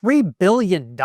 $3 billion.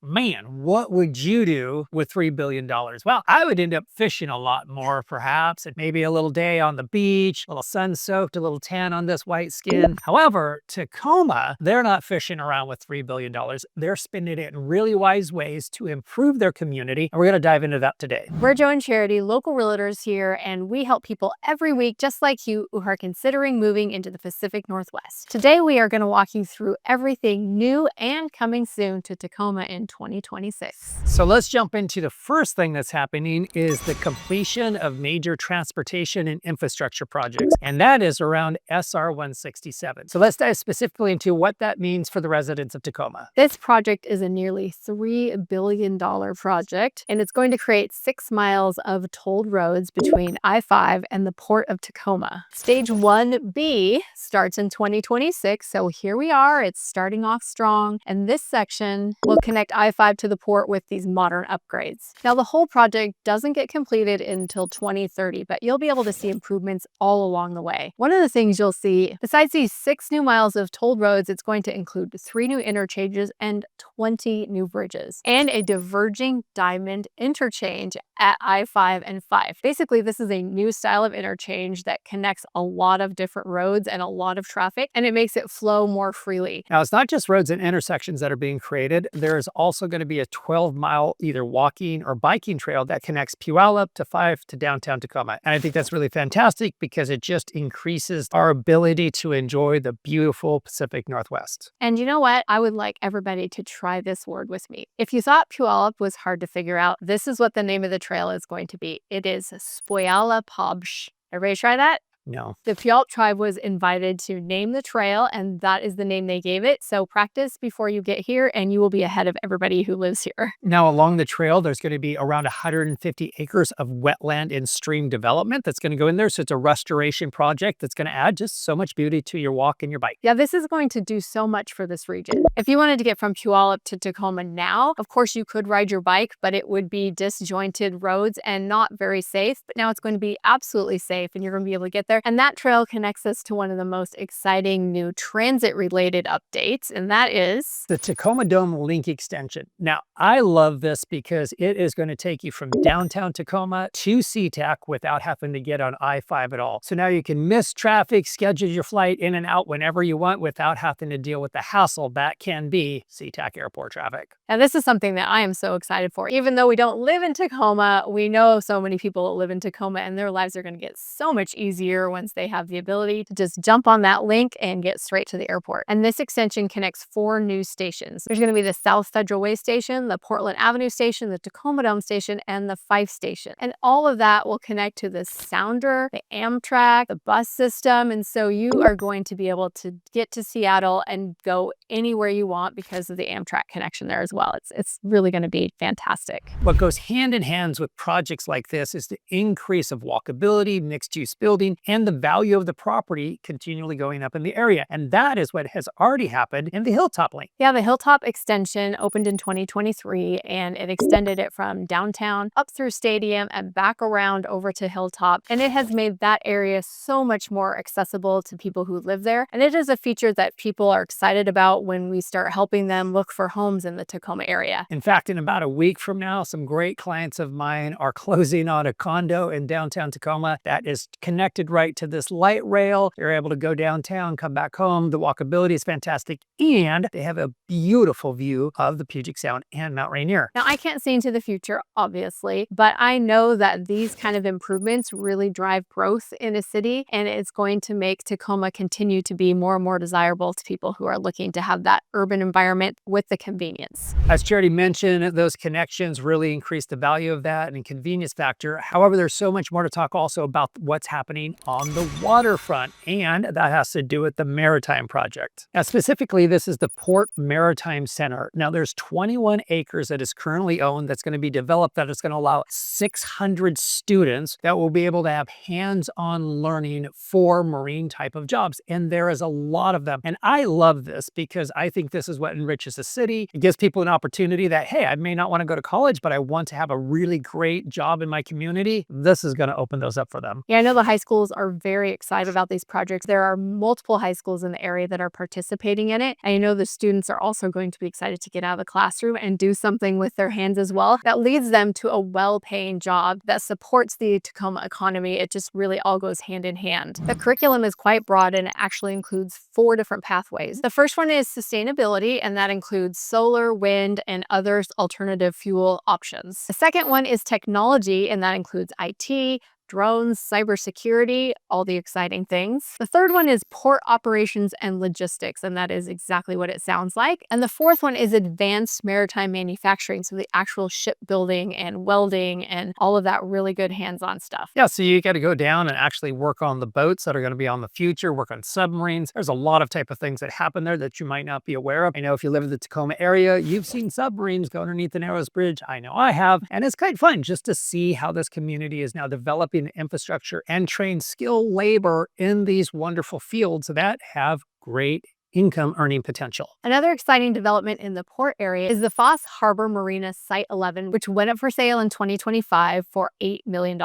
Man, what would you do with $3 billion? Well, I would end up fishing a lot more, perhaps, and maybe a little day on the beach, a little sun-soaked, a little tan on this white skin. However, Tacoma, they're not fishing around with $3 billion. They're spending it in really wise ways to improve their community, and we're going to dive into that today. We're Joe and Charity, local realtors here, and we help people every week just like you who are considering moving into the Pacific Northwest. Today, we are going to walk you through everything new and coming soon to Tacoma in 2026. So let's jump into the first thing that's happening is the completion of major transportation and infrastructure projects, and that is around SR 167. So let's dive specifically into what that means for the residents of Tacoma. This project is a nearly $3 billion project, and it's going to create 6 miles of tolled roads between I-5 and the Port of Tacoma. Stage 1B starts in 2026, so here we are. It's starting off strong, and this section will connect I-5 to the port with these modern upgrades. Now, the whole project doesn't get completed until 2030, but you'll be able to see improvements all along the way. One of the things you'll see, besides these 6 new miles of tolled roads, it's going to include 3 new interchanges and 20 new bridges, and a diverging diamond interchange at I-5 and 5. Basically, this is a new style of interchange that connects a lot of different roads and a lot of traffic, and it makes it flow more freely. Now, it's not just roads and intersections that are being created. There is also going to be a 12-mile either walking or biking trail that connects Puyallup to 5 to downtown Tacoma. And I think that's really fantastic because it just increases our ability to enjoy the beautiful Pacific Northwest. And you know what? I would like everybody to try this word with me. If you thought Puyallup was hard to figure out, this is what the name of the trail is going to be. It is Spoyala-Pobsh. Everybody try that? No. The Puyallup tribe was invited to name the trail, and that is the name they gave it. So practice before you get here, and you will be ahead of everybody who lives here. Now, along the trail, there's going to be around 150 acres of wetland and stream development that's going to go in there. So it's a restoration project that's going to add just so much beauty to your walk and your bike. Yeah, this is going to do so much for this region. If you wanted to get from Puyallup to Tacoma now, of course, you could ride your bike, but it would be disjointed roads and not very safe. But now it's going to be absolutely safe, and you're going to be able to get there. And that trail connects us to one of the most exciting new transit-related updates, and that is the Tacoma Dome Link Extension. Now, I love this because it is going to take you from downtown Tacoma to SeaTac without having to get on I-5 at all. So now you can miss traffic, schedule your flight in and out whenever you want without having to deal with the hassle that can be SeaTac airport traffic. And this is something that I am so excited for. Even though we don't live in Tacoma, we know so many people that live in Tacoma, and their lives are going to get so much easier once they have the ability to just jump on that link and get straight to the airport. And this extension connects 4 new stations. There's going to be the South Federal Way Station, the Portland Avenue Station, the Tacoma Dome Station, and the Fife Station. And all of that will connect to the Sounder, the Amtrak, the bus system. And so you are going to be able to get to Seattle and go anywhere you want because of the Amtrak connection there as well. It's really going to be fantastic. What goes hand in hand with projects like this is the increase of walkability, mixed-use building, and the value of the property continually going up in the area. And that is what has already happened in the Hilltop Link. Yeah, the Hilltop extension opened in 2023, and it extended it from downtown up through Stadium and back around over to Hilltop. And it has made that area so much more accessible to people who live there. And it is a feature that people are excited about when we start helping them look for homes in the Tacoma area. In fact, in about a week from now, some great clients of mine are closing on a condo in downtown Tacoma that is connected right to this light rail. You're able to go downtown, come back home. The walkability is fantastic, and they have a beautiful view of the Puget Sound and Mount Rainier. Now, I can't see into the future, obviously, but I know that these kind of improvements really drive growth in a city, and it's going to make Tacoma continue to be more and more desirable to people who are looking to have that urban environment with the convenience. As Charity mentioned, those connections really increase the value of that and convenience factor. However, there's so much more to talk also about what's happening on the waterfront, and that has to do with the Maritime project. Now, specifically, this is the Port Maritime Center. Now, there's 21 acres that is currently owned that's going to be developed that is going to allow 600 students that will be able to have hands-on learning for marine type of jobs. And there is a lot of them. And I love this because I think this is what enriches the city. It gives people an opportunity that, hey, I may not want to go to college, but I want to have a really great job in my community. This is going to open those up for them. Yeah, I know the high schools are very excited about these projects. There are multiple high schools in the area that are participating in it. And I know the students are also going to be excited to get out of the classroom and do something with their hands as well. That leads them to a well-paying job that supports the Tacoma economy. It just really all goes hand in hand. The curriculum is quite broad and it actually includes 4 different pathways. The first one is sustainability, and that includes solar, wind, and other alternative fuel options. The second one is technology, and that includes IT, drones, cybersecurity, all the exciting things. The third one is port operations and logistics, and that is exactly what it sounds like. And the fourth one is advanced maritime manufacturing, so the actual shipbuilding and welding and all of that really good hands-on stuff. Yeah, so you got to go down and actually work on the boats that are going to be on the future, work on submarines. There's a lot of type of things that happen there that you might not be aware of. I know if you live in the Tacoma area, you've seen submarines go underneath the Narrows Bridge. I know I have. And it's kind of fun just to see how this community is now developing infrastructure and train skilled labor in these wonderful fields that have great income earning potential. Another exciting development in the port area is the Foss Harbor Marina Site 11, which went up for sale in 2025 for $8 million.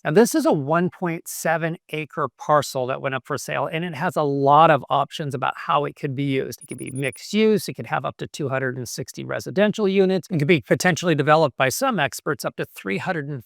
And this is a 1.7 acre parcel that went up for sale, and it has a lot of options about how it could be used. It could be mixed use. It could have up to 260 residential units. It could be potentially developed by some experts up to 330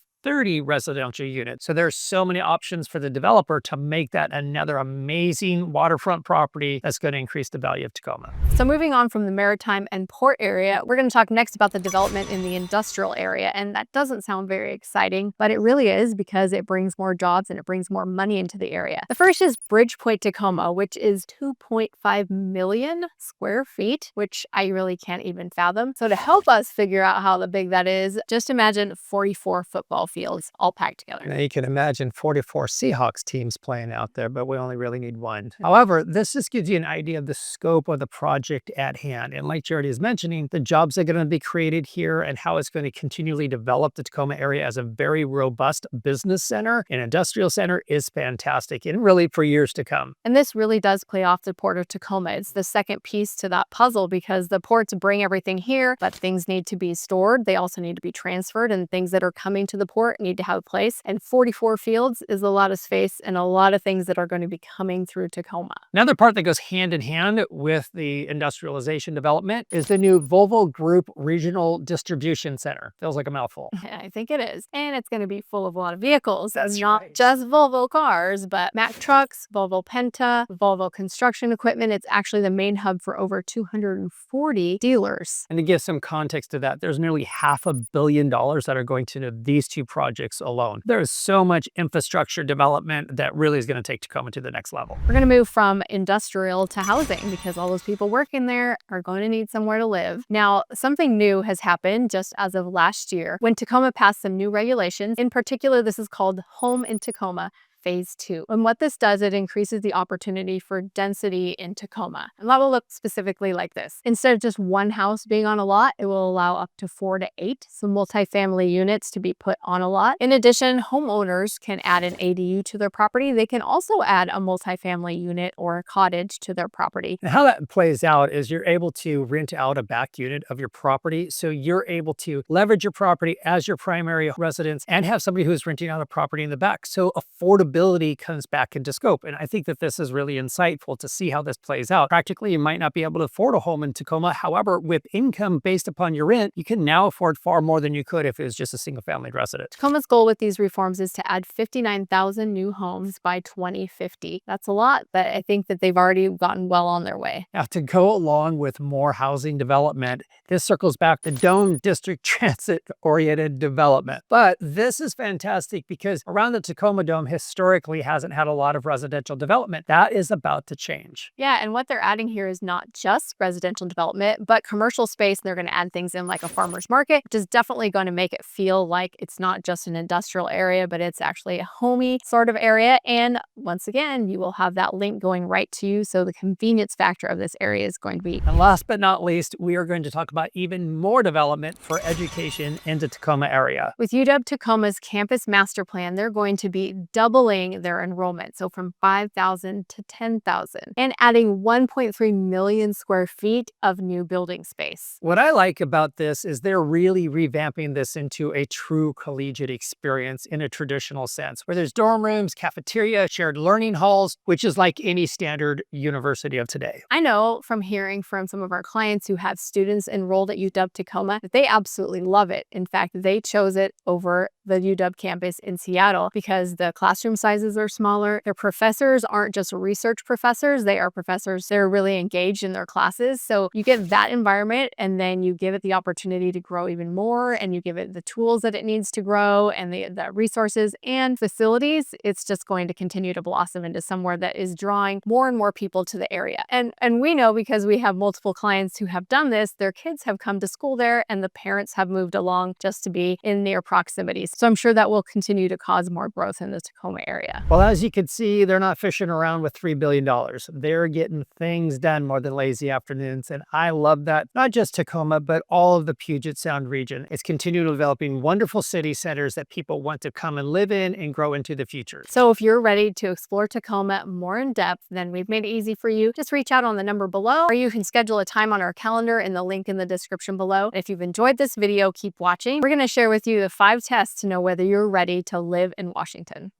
residential units. So there's so many options for the developer to make that another amazing waterfront property that's going to increase the value of Tacoma. So moving on from the maritime and port area, we're going to talk next about the development in the industrial area. And that doesn't sound very exciting, but it really is because it brings more jobs and it brings more money into the area. The first is Bridgepoint Tacoma, which is 2.5 million square feet, which I really can't even fathom. So to help us figure out how big that is, just imagine 44 football fields all packed together. Now you can imagine 44 Seahawks teams playing out there, but we only really need one. However, this just gives you an idea of the scope of the project at hand. And like Jared is mentioning, the jobs that are going to be created here and how it's going to continually develop the Tacoma area as a very robust business center and industrial center is fantastic, and really for years to come. And this really does play off the Port of Tacoma. It's the second piece to that puzzle because the ports bring everything here, but things need to be stored. They also need to be transferred, and things that are coming to the port need to have a place. And 44 fields is a lot of space and a lot of things that are going to be coming through Tacoma. Another part that goes hand in hand with the industrialization development is the new Volvo Group Regional Distribution Center. Feels like a mouthful. I think it is. And it's going to be full of a lot of vehicles. That's not right. just Volvo cars, but Mack trucks, Volvo Penta, Volvo construction equipment. It's actually the main hub for over 240 dealers. And to give some context to that, there's nearly $500 million that are going to these two projects alone. There is so much infrastructure development that really is going to take Tacoma to the next level. We're going to move from industrial to housing because all those people working there are going to need somewhere to live. Now, something new has happened just as of last year when Tacoma passed some new regulations. In particular, this is called Home in Tacoma Phase 2. And what this does, it increases the opportunity for density in Tacoma. And that will look specifically like this. Instead of just one house being on a lot, it will allow up to 4 to 8 some multifamily units to be put on a lot. In addition, homeowners can add an ADU to their property. They can also add a multifamily unit or a cottage to their property. And how that plays out is you're able to rent out a back unit of your property. So you're able to leverage your property as your primary residence and have somebody who's renting out a property in the back. So affordability comes back into scope. And I think that this is really insightful to see how this plays out. Practically, you might not be able to afford a home in Tacoma. However, with income based upon your rent, you can now afford far more than you could if it was just a single family resident. Tacoma's goal with these reforms is to add 59,000 new homes by 2050. That's a lot, but I think that they've already gotten well on their way. Now, to go along with more housing development, this circles back to Dome District transit-oriented development. But this is fantastic because around the Tacoma Dome, historically hasn't had a lot of residential development. That is about to change. Yeah, and what they're adding here is not just residential development, but commercial space. They're going to add things in like a farmer's market, which is definitely going to make it feel like it's not just an industrial area, but it's actually a homey sort of area. And once again, you will have that link going right to you. So the convenience factor of this area is going to be. And last but not least, we are going to talk about even more development for education in the Tacoma area. With UW Tacoma's campus master plan, they're going to be doubling doubling their enrollment, so from 5,000 to 10,000, and adding 1.3 million square feet of new building space. What I like about this is they're really revamping this into a true collegiate experience in a traditional sense, where there's dorm rooms, cafeteria, shared learning halls, which is like any standard university of today. I know from hearing from some of our clients who have students enrolled at UW Tacoma that they absolutely love it. In fact, they chose it over the UW campus in Seattle because the classroom sizes are smaller. Their professors aren't just research professors, they are professors that are really engaged in their classes. So you get that environment, and then you give it the opportunity to grow even more, and you give it the tools that it needs to grow and the resources and facilities. It's just going to continue to blossom into somewhere that is drawing more and more people to the area. And we know, because we have multiple clients who have done this, their kids have come to school there and the parents have moved along just to be in near proximity. So I'm sure that will continue to cause more growth in the Tacoma area. Well, as you can see, they're not fishing around with $3 billion. They're getting things done more than lazy afternoons. And I love that, not just Tacoma, but all of the Puget Sound region. It's continuing developing wonderful city centers that people want to come and live in and grow into the future. So if you're ready to explore Tacoma more in depth, then we've made it easy for you. Just reach out on the number below, or you can schedule a time on our calendar in the link in the description below. If you've enjoyed this video, keep watching. We're going to share with you the 5 tests to know whether you're ready to live in Washington.